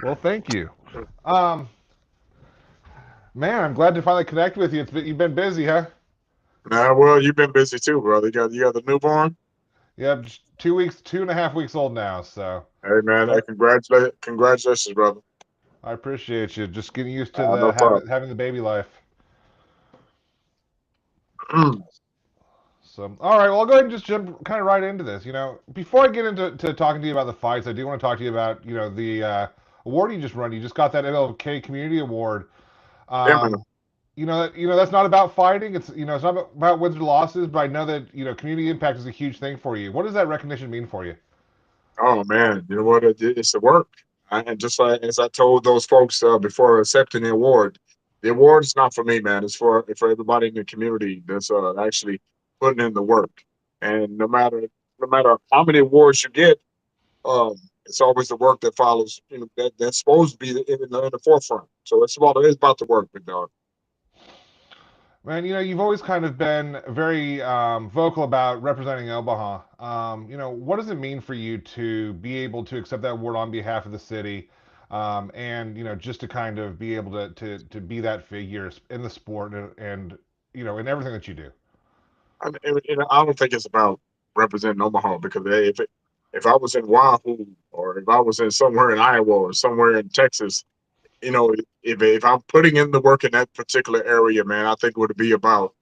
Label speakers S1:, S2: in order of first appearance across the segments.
S1: Well, thank you. Um, Man, I'm glad to finally connect with you. You've been busy, huh?
S2: Nah, well, you've been busy too, brother. You got the newborn.
S1: Yep, just 2 weeks, 2.5 weeks old now. So,
S2: Hey, man, hey,
S1: but
S2: congratulations, brother.
S1: I appreciate you. Just getting used to
S2: No
S1: the
S2: problem.
S1: having the baby life.
S2: Mm,
S1: So, all right. Well, I'll go ahead and just jump kind of right into this. Before I get into talking to you about the fights, I do want to talk to you about the award you just run. You just got that MLK Community Award.
S2: yeah, man.
S1: Um, that's not about fighting. It's not about wins or losses. But I know that community impact is a huge thing for you. What does that recognition mean for you?
S2: Oh man, you know what? It's the work. And just like as I told those folks before accepting the award is not for me, man. It's for everybody in the community that's actually putting in the work. And no matter how many awards you get, um, it's always the work that follows. That's supposed to be in the forefront. So it's about the work, big dog.
S1: Man, you've always kind of been very vocal about representing Omaha. What does it mean for you to be able to accept that award on behalf of the city, and just to kind of be able to be that figure in the sport and in everything that you do?
S2: I don't think it's about representing Omaha because if I was in Wahoo or if I was in somewhere in Iowa or somewhere in Texas, if I'm putting in the work in that particular area, man, I think it would be about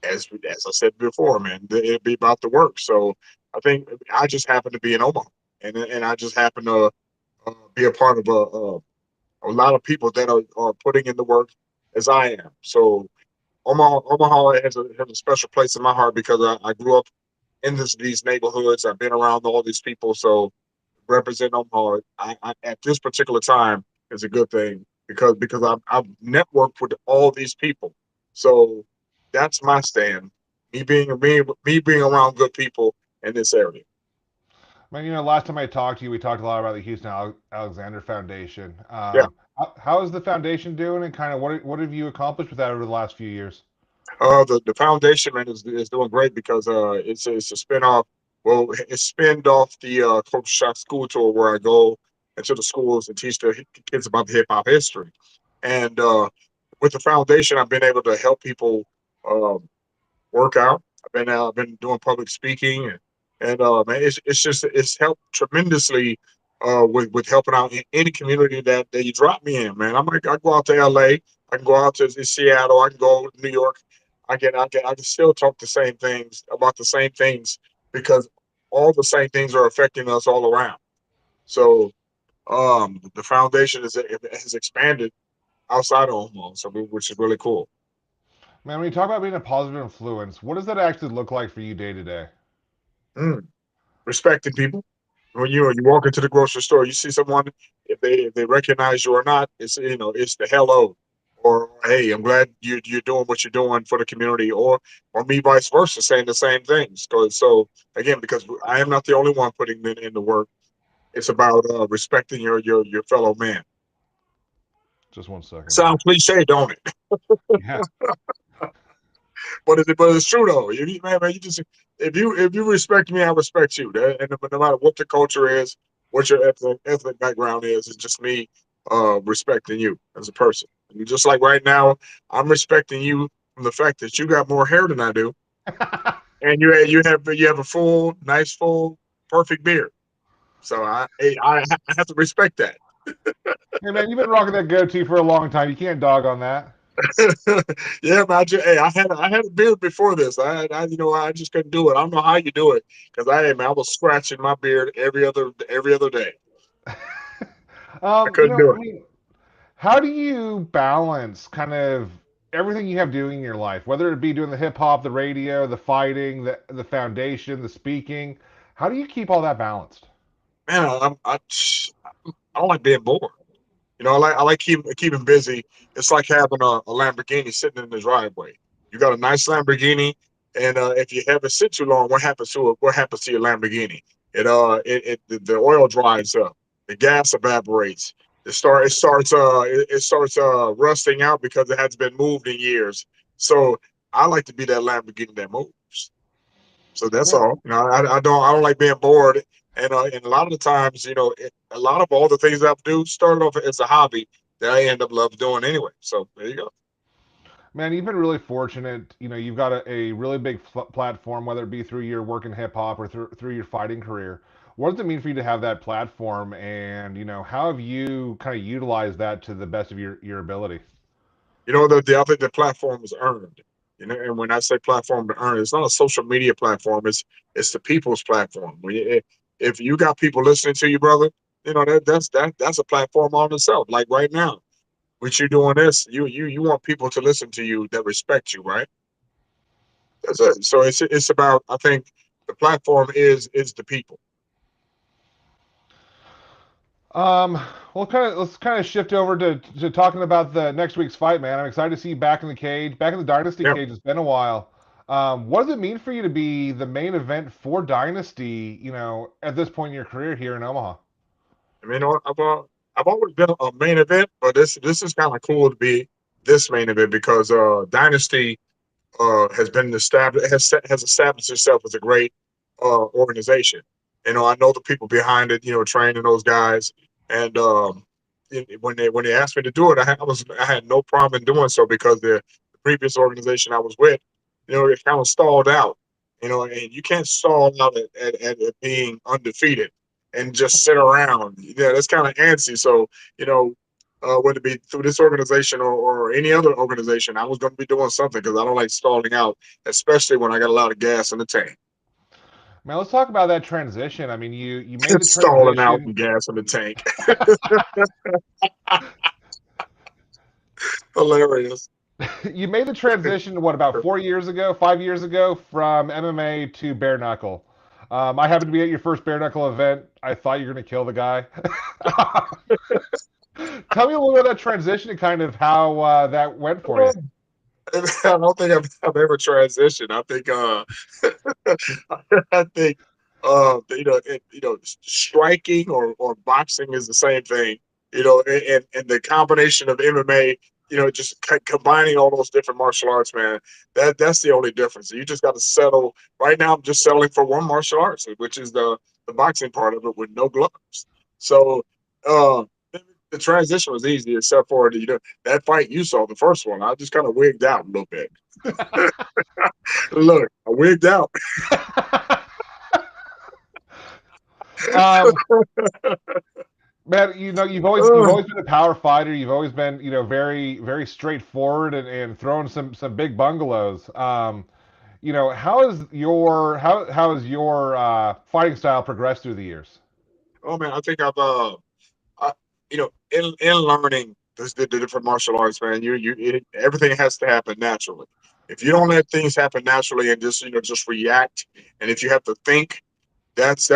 S2: as I said before, man, it'd be about the work. So I think I just happen to be in Omaha, and I just happen to be a part of a lot of people that are putting in the work as I am. So Omaha has a special place in my heart because I grew up in these neighborhoods. I've been around all these people, so represent Omaha at this particular time is a good thing because I've networked with all these people. So that's my stand. Me being around good people in this area.
S1: Man, last time I talked to you, we talked a lot about the Houston Alexander Foundation.
S2: Yeah.
S1: How is the foundation doing, and kind of what have you accomplished with that over the last few years?
S2: The foundation man is doing great because it's a spinoff. Well, it's spinned off the Culture Shock School Tour where I go into the schools and teach the kids about the hip hop history. And with the foundation, I've been able to help people um, work out. I've been doing public speaking and man, it's helped tremendously with helping out in any community that you drop me in, man. I go out to LA, I can go out to Seattle, I can go to New York. I can still talk the same things about the same things because all the same things are affecting us all around. So the foundation has expanded outside of Omaha, which is really cool.
S1: Man, when you talk about being a positive influence, what does that actually look like for you day to day?
S2: Mm. Respecting people. When you walk into the grocery store, you see someone, if they recognize you or not, it's the hello, or hey, I'm glad you're doing what you're doing for the community, or me vice versa, saying the same things. So again, because I am not the only one putting in the work, it's about respecting your fellow man.
S1: Just one second here.
S2: Sounds cliche, don't it?
S1: Yeah.
S2: But it's true though. Man, you just if you respect me, I respect you. And no matter what the culture is, what your ethnic background is, it's just me respecting you as a person. And just like right now, I'm respecting you from the fact that you got more hair than I do, and you have a full, nice, full, perfect beard. So I have to respect that.
S1: Hey man, you've been rocking that goatee for a long time. You can't dog on that.
S2: Yeah, man. Hey, I had a beard before this. I just couldn't do it. I don't know how you do it because man, I was scratching my beard every other day. I couldn't do
S1: I mean, how do you balance kind of everything you have doing in your life, whether it be doing the hip hop, the radio, the fighting, the foundation, the speaking? How do you keep all that balanced?
S2: it. Man, I don't like being bored. I like keeping busy. It's like having a Lamborghini sitting in the driveway. You got a nice Lamborghini, and if you have it sit too long, what happens to it? What happens to your Lamborghini? The oil dries up, the gas evaporates. It starts rusting out because it hasn't been moved in years. So I like to be that Lamborghini that moves. So that's
S1: Man,
S2: all. I don't like being bored. And a lot of the times, a lot of all the things I do started off as a hobby that I end up love doing anyway. So there you go.
S1: Man, you've been really fortunate. You've got a really big platform, whether it be through your work in hip hop or through your fighting career. What does it mean for you to have that platform, and how have you kind of utilized that to the best of your ability?
S2: The other the platform is earned. And when I say platform to earn, it's not a social media platform. It's the people's platform. If you got people listening to you, brother, that's a platform on itself. Like right now, with you doing this, you want people to listen to you that respect you, right? That's it. So it's about, I think the platform is the people.
S1: Um, well, let's kind of shift over to talking about the next week's fight, man. I'm excited to see you back in the cage, back in the Dynasty
S2: Yeah.
S1: cage. It's been a while. What does it mean for you to be the main event for Dynasty? At this point in your career here in Omaha.
S2: I mean, I've always been a main event, but this is kind of cool to be this main event because Dynasty has been established has established itself as a great organization. I know the people behind it. Training those guys, and when they asked me to do it, I had no problem in doing so because the previous organization I was with, it kind of stalled out. And you can't stall out at being undefeated and just sit around. Yeah, that's kind of antsy. So you know, whether it be through this organization or any other organization, I was going to be doing something because I don't like stalling out, especially when I got a lot of gas in the tank.
S1: Man, let's talk about that transition. I mean, you made the
S2: Stalling out
S1: transition.
S2: and gas in the tank. Hilarious.
S1: You made the transition, what, about 4 years ago, 5 years ago, from MMA to bare knuckle. I happened to be at your first bare knuckle event. I thought you were going to kill the guy. Tell me a little bit about that transition and kind of how that went for you.
S2: I don't think I've ever transitioned. I think I think striking or boxing is the same thing. And the combination of MMA, just combining all those different martial arts, man. That's the only difference. You just got to settle. Right now, I'm just settling for one martial arts, which is the boxing part of it with no gloves. So uh, the transition was easy, except for that fight you saw, the first one. I just kind of wigged out a little bit. Look, I wigged out.
S1: um, Man, you've always been a power fighter. You've always been, very very straightforward and throwing some big bungalows. How has your fighting style progressed through the years?
S2: Oh man, I think in learning the different martial arts, man, everything has to happen naturally. If you don't let things happen naturally and just react, and if you have to think, that's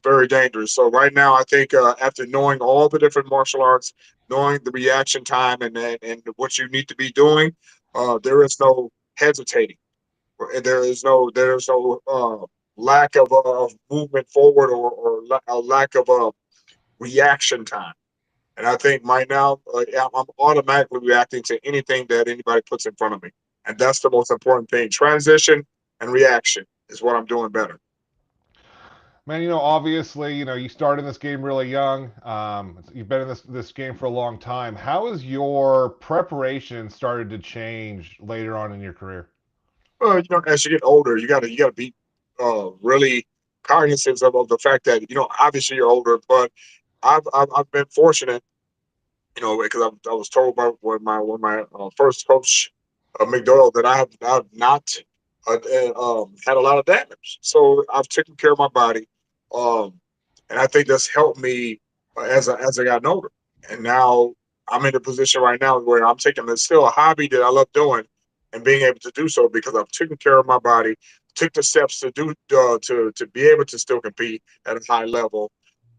S2: very dangerous. So right now, I think after knowing all the different martial arts, knowing the reaction time and what you need to be doing, there is no hesitating. There is no lack of movement forward or a lack of reaction time. And I think right now, I'm automatically reacting to anything that anybody puts in front of me. And that's the most important thing. Transition and reaction is what I'm doing better.
S1: Man, obviously, you started in this game really young. You've been in this game for a long time. How has your preparation started to change later on in your career?
S2: As you get older, you gotta be really cognizant of the fact that obviously you're older, but I've been fortunate, because I was told by when my first coach, McDowell, that I have not had a lot of damage. So I've taken care of my body, um, and I think that's helped me as I got older. And now I'm in a position right now where I'm taking it's still a hobby that I love doing, and being able to do so because I've taken care of my body, took the steps to do to be able to still compete at a high level,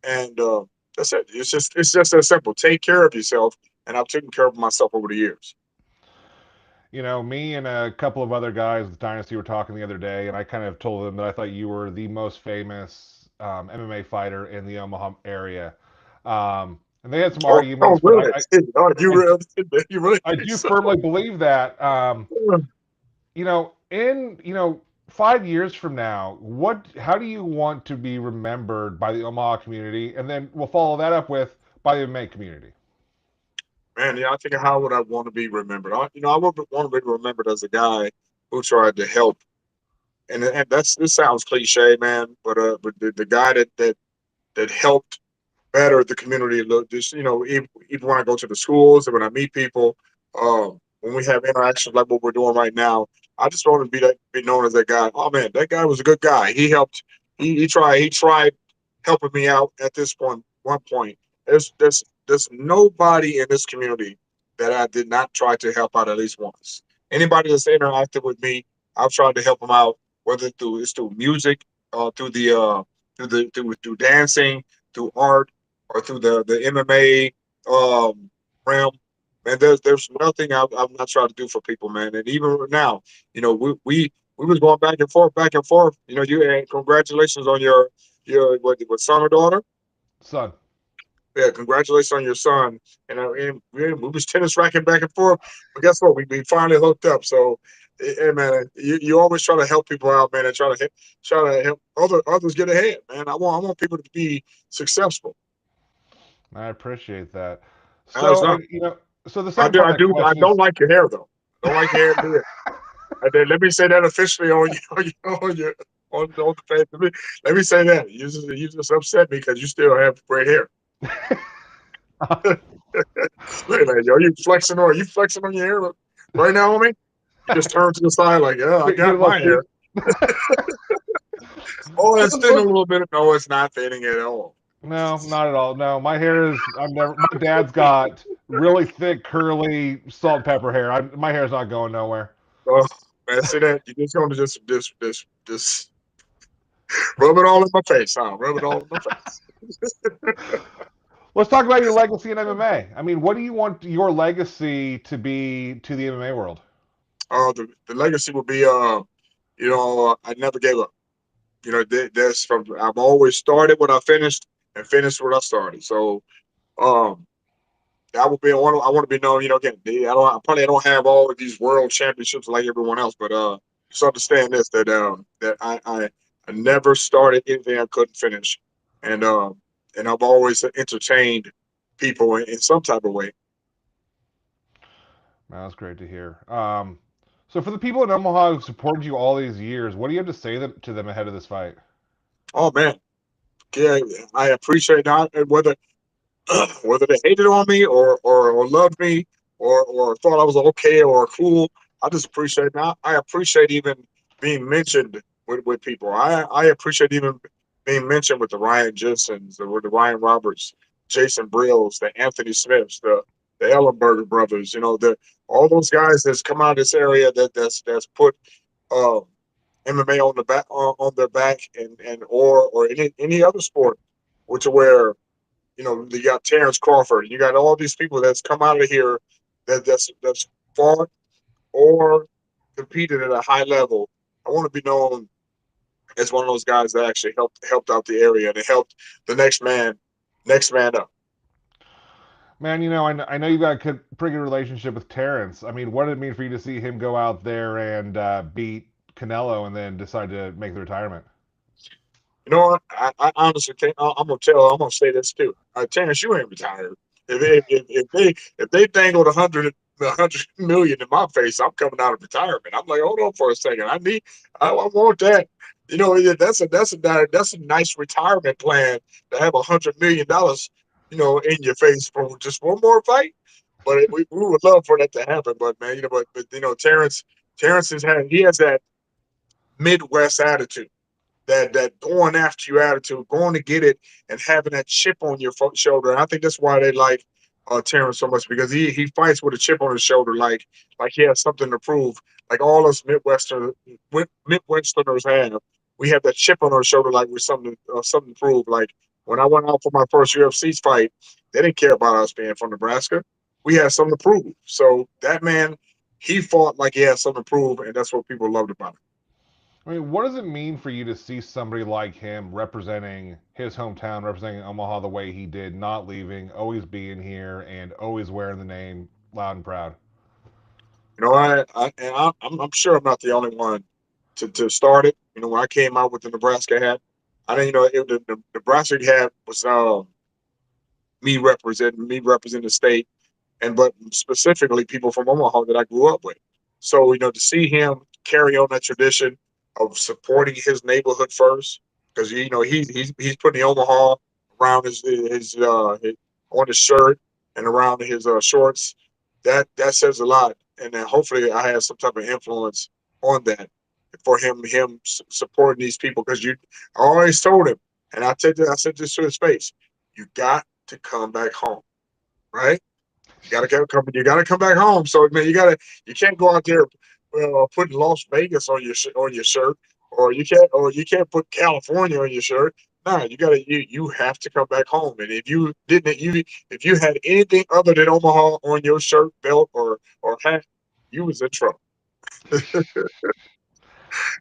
S2: and that's it. It's just that simple. Take care of yourself, and I've taken care of myself over the years.
S1: Me and a couple of other guys with Dynasty were talking the other day, and I kind of told them that I thought you were the most famous MMA fighter in the Omaha area. And they had some
S2: Oh, oh,
S1: arguments, but
S2: really? Oh, you
S1: I,
S2: really, you really
S1: I
S2: think
S1: do
S2: so?
S1: firmly believe that. In, 5 years from now, how do you want to be remembered by the Omaha community? And then we'll follow that up with by the MMA community.
S2: Man, yeah, I think how would I want to be remembered? I would want to be remembered as a guy who tried to help. And that's this sounds cliche, man, but the guy that helped better the community. Just even when I go to the schools and when I meet people, when we have interactions like what we're doing right now, I just want to be known as that guy. Oh man, that guy was a good guy. He helped. He tried helping me out at this point. One point, there's nobody in this community that I did not try to help out at least once. Anybody that's interacted with me, I've tried to help them out, whether through music, through dancing, through art, or through the MMA realm. Man, there's nothing I've not tried to do for people, man. And even now, we was going back and forth, back and forth. And congratulations on your what son or daughter?
S1: Son.
S2: Yeah, congratulations on your son. And we was tennis racking back and forth. But guess what? We finally hooked up. So, hey, man, you always try to help people out, man, and try to help others get ahead, man. I want people to be successful.
S1: I appreciate that.
S2: Now, it's
S1: So,
S2: not.
S1: so the
S2: I
S1: second
S2: do.
S1: part of
S2: I
S1: that
S2: do. I
S1: question
S2: don't
S1: is,
S2: like your hair though. I don't like your hair and beard. Let me say that officially on you on the page. Let me say that you just upset me because you still have gray hair. Look at that, yo. You flexing on your hair right now, homie? You just turn to the side like, yeah, I
S1: get a
S2: got
S1: little
S2: my
S1: creep.
S2: hair. Oh,
S1: So
S2: it's thin a little bit. No, it's not thinning at all.
S1: no, not at all. No, my hair is. I've never. My dad's got really thick, curly, salt and pepper hair. My hair's not going nowhere.
S2: Oh, man, see that? You just going to just rub it all in my face, huh? Rub it all in my face.
S1: Let's talk about your legacy in MMA. I mean, what do you want your legacy to be to the MMA world?
S2: The legacy will be, I never gave up. That's from I've always started what I finished and finished what I started. So, um, I will be. I want to be known. Again, I don't have all of these world championships like everyone else, but just understand this that I never started anything I couldn't finish, and I've always entertained people in some type of way.
S1: That's great to hear. So for the people in Omaha who supported you all these years, what do you have to say to them ahead of this fight?
S2: Oh man, yeah, I appreciate that. And whether they hated on me or loved me or thought I was okay or cool. I just appreciate that. I appreciate even being mentioned with people. I appreciate even being mentioned with the Ryan Jensens, with the Ryan Roberts, Jason Brills, the Anthony Smiths, the Ellenberger brothers. The all those guys that's come out of this area that's put um, MMA on the back on their back or any other sport, which are where you got Terrence Crawford. You got all these people that's come out of here that's fought or competed at a high level. I want to be known as one of those guys that actually helped out the area and helped the next man up.
S1: Man, I know you've got a pretty good relationship with Terrence. I mean, what did it mean for you to see him go out there and beat Canelo and then decide to make the retirement?
S2: You know what? I honestly think I'm gonna say this too. Terrence, you ain't retired. If they dangled a hundred million in my face, I'm coming out of retirement. I'm like, hold on for a second. I want that. Yeah, that's a nice retirement plan to have $100 million, in your face for just one more fight. But we would love for that to happen. But man, Terrence has that Midwest attitude, that going after you attitude, going to get it, and having that chip on your shoulder. And I think that's why they like Terrence so much because he fights with a chip on his shoulder, like he has something to prove. Like all us Midwesterners have, we have that chip on our shoulder, like we're something to prove. Like when I went out for my first UFC fight, they didn't care about us being from Nebraska. We had something to prove. So that man, he fought like he had something to prove, and that's what people loved about him.
S1: I mean, what does it mean for you to see somebody like him representing his hometown, representing Omaha the way he did, not leaving, always being here, and always wearing the name loud and proud?
S2: I'm sure I'm not the only one to start it. You know, when I came out with the Nebraska hat, I didn't, the Nebraska hat was me representing the state, and but specifically people from Omaha that I grew up with. So to see him carry on that tradition of supporting his neighborhood first, because he's putting the Omaha around his on his shirt and around his shorts. That says a lot, and then hopefully I have some type of influence on that for him supporting these people. Because I always told him, and I said this to his face, you got to come back home, right? You gotta come back home. So man, you can't go out there putting Las Vegas on your shirt, or you can't put California on your shirt. No, you have to come back home. And if you had anything other than Omaha on your shirt, belt, or hat, you was in trouble. Am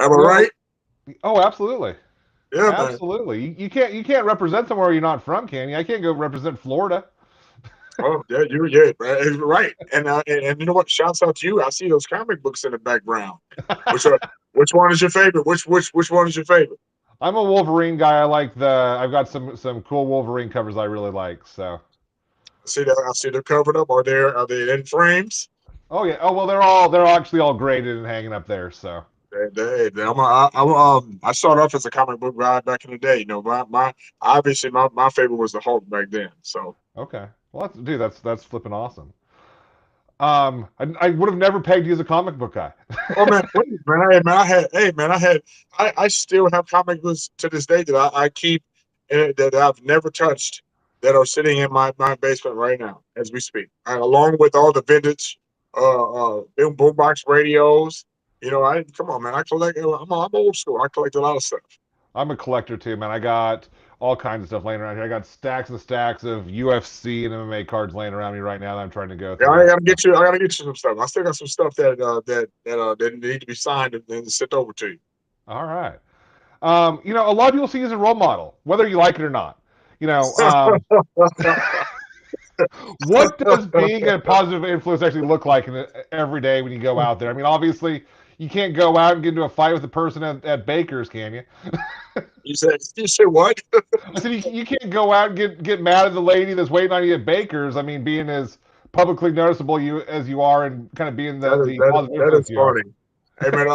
S2: I
S1: Well,
S2: right?
S1: oh, absolutely.
S2: Yeah, man.
S1: Absolutely. You can't represent somewhere you're not from, can you? I can't go represent Florida.
S2: Oh, yeah, you're right. And you know what? Shouts out to you. I see those comic books in the background. Which are which one is your favorite? Which one is your favorite?
S1: I'm a Wolverine guy. I've got some cool Wolverine covers I really like. So,
S2: I see they're covered up. Are they in frames?
S1: oh yeah. Oh well, they're actually all graded and hanging up there. So,
S2: I started off as a comic book guy back in the day. My obviously my favorite was the Hulk back then. So
S1: okay. Well, that's flipping awesome. I would have never pegged you as a comic book guy.
S2: oh man, please, man, I still have comic books to this day that I keep that I've never touched that are sitting in my basement right now as we speak. Along with all the vintage boombox radios. I come on, man. I collect. I'm old school. I collect a lot of stuff.
S1: I'm a collector too, man. I got all kinds of stuff laying around here. I got stacks and stacks of UFC and MMA cards laying around me right now that I'm trying to go
S2: Yeah, I
S1: through.
S2: gotta get you. I gotta get you some stuff. I still got some stuff that need to be signed and sent over to you.
S1: All right. A lot of people see you as a role model, whether you like it or not. You know, what does being a positive influence actually look like every day when you go out there? I mean, obviously, you can't go out and get into a fight with a person at Baker's, can you?
S2: You said what?
S1: I said you can't go out and get mad at the lady that's waiting on you at Baker's. I mean, being as publicly noticeable as you are, and kind of being
S2: That is
S1: the
S2: that
S1: positive
S2: that
S1: influence
S2: is
S1: you are.
S2: funny. Hey man,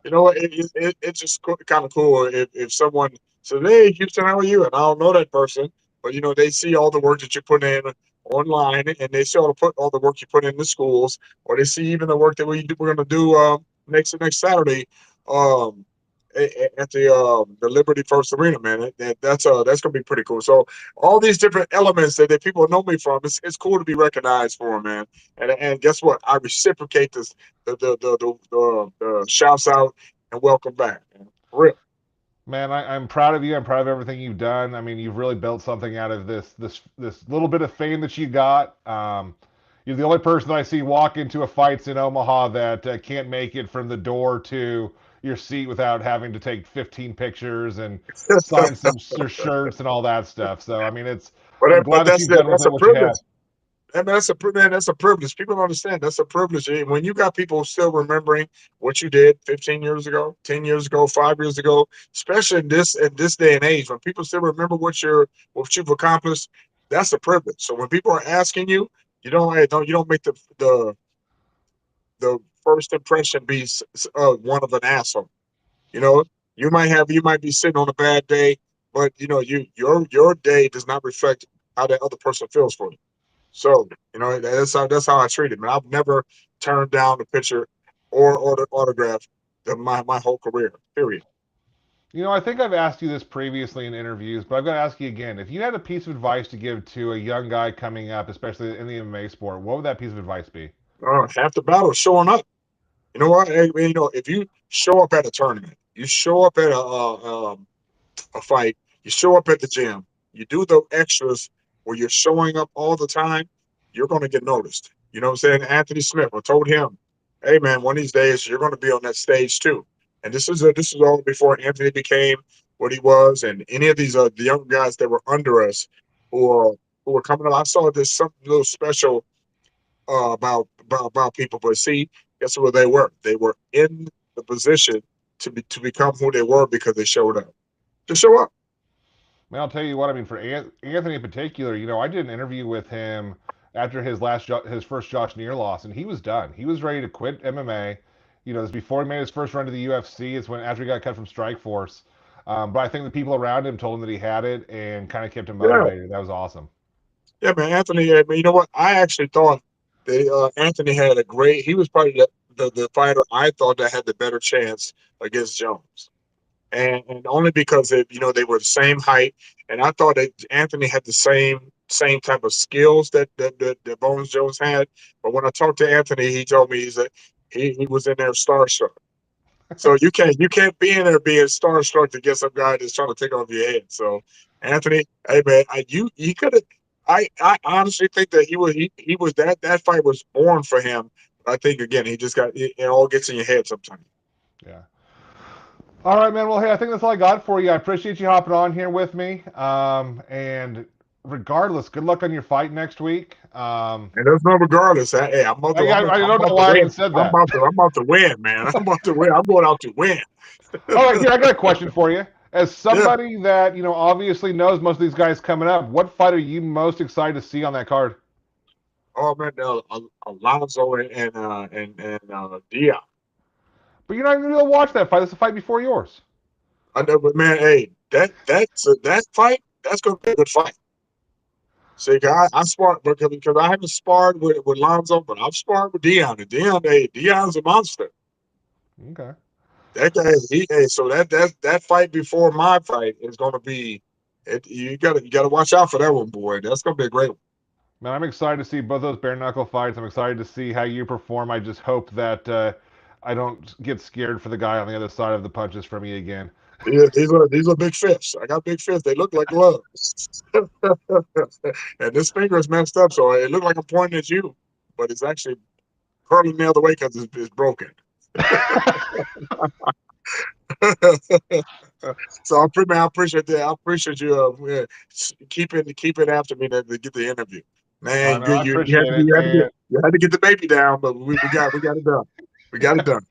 S2: you know what? It's just kind of cool if someone says, "Hey, Houston, how are you?" And I don't know that person, but they see all the work that you put in online, and they see all the work you put in the schools, or they see even the work that we're going to do next Saturday. Um, at the Liberty First Arena, man. That's gonna be pretty cool. So all these different elements that people know me from, it's cool to be recognized for, man. And guess what? I reciprocate the shouts out and welcome back, man. For real.
S1: Man, I'm proud of you. I'm proud of everything you've done. I mean, you've really built something out of this little bit of fame that you got. You're the only person that I see walk into a fights in Omaha that can't make it from the door to your seat without having to take 15 pictures and sign some shirts and all that stuff. So, I mean, I'm
S2: But
S1: glad that you've done with
S2: that's
S1: it
S2: a
S1: what you have.
S2: privilege. That's a privilege. People don't understand. That's a privilege. When you got people still remembering what you did 15 years ago, 10 years ago, 5 years ago, especially in this day and age, when people still remember what you've accomplished, that's a privilege. So when people are asking you, you don't make the first impression be one of an asshole. You know, you might be sitting on a bad day, but your day does not reflect how that other person feels for you. So that's how I treat it, man. I've never turned down a picture or the autograph my whole career. Period.
S1: I think I've asked you this previously in interviews, but I've got to ask you again. If you had a piece of advice to give to a young guy coming up, especially in the MMA sport, what would that piece of advice be?
S2: Half the battle is showing up. You know what? Hey, if you show up at a tournament, you show up at a fight, you show up at the gym, you do the extras where you're showing up all the time, you're going to get noticed. You know what I'm saying? Anthony Smith, I told him, hey man, one of these days you're going to be on that stage too. And this is all before Anthony became what he was, and any of these the young guys that were under us who are who were coming up. I saw this something a little special about people, but see, guess what they were? They were in the position to become who they were because they showed up. Just show up.
S1: Man, I'll tell you what. I mean, for Anthony in particular, I did an interview with him after his first Josh Neer loss, and he was done. He was ready to quit MMA. This before he made his first run to the UFC. It's when after he got cut from Strikeforce. But I think the people around him told him that he had it and kind of kept him
S2: Yeah,
S1: motivated. That was awesome.
S2: yeah, man. Anthony, I mean, you know what? I actually thought that Anthony had a great. He was probably the fighter I thought that had the better chance against Jones. And only because they were the same height, and I thought that Anthony had the same type of skills that Bones Jones had. But when I talked to Anthony, he told me he was in there starstruck. So you can't be in there being starstruck to get some guy that's trying to take off your head. So Anthony, hey man, he could have. I honestly think that he was that fight was born for him. I think again he just it all gets in your head sometimes.
S1: Yeah. All right, man. Well, hey, I think that's all I got for you. I appreciate you hopping on here with me. And regardless, good luck on your fight next week.
S2: And there's no regardless. Hey,
S1: I don't know
S2: I'm about to
S1: why I
S2: win.
S1: even said
S2: I'm
S1: that.
S2: about to win, man. I'm about to win. I'm going out to win.
S1: All right, here I got a question for you. As
S2: Yeah.
S1: somebody that obviously knows most of these guys coming up, what fight are you most excited to see on that card?
S2: Oh man, Alonzo Diaz.
S1: But you're not even going to watch that fight. It's a fight before yours.
S2: I know, but man, hey, that fight. That's gonna be a good fight. See, I sparred because I haven't sparred with Lonzo, but I've sparred with Dion. And Dion's a monster.
S1: Okay.
S2: That guy, so that fight before my fight is gonna be. You gotta watch out for that one, boy. That's gonna be a great one.
S1: Man, I'm excited to see both those bare knuckle fights. I'm excited to see how you perform. I just hope that I don't get scared for the guy on the other side of the punches from me again.
S2: These are big fists. I got big fists. They look like gloves. And this finger is messed up, so it looked like I'm pointing at you, but it's actually curling the other way because it's broken. So I appreciate that. I appreciate you keeping after me to get the interview. Man,
S1: No, I
S2: you had
S1: appreciate
S2: to
S1: it. And
S2: you had to get the baby down, but we got it done. We got it done.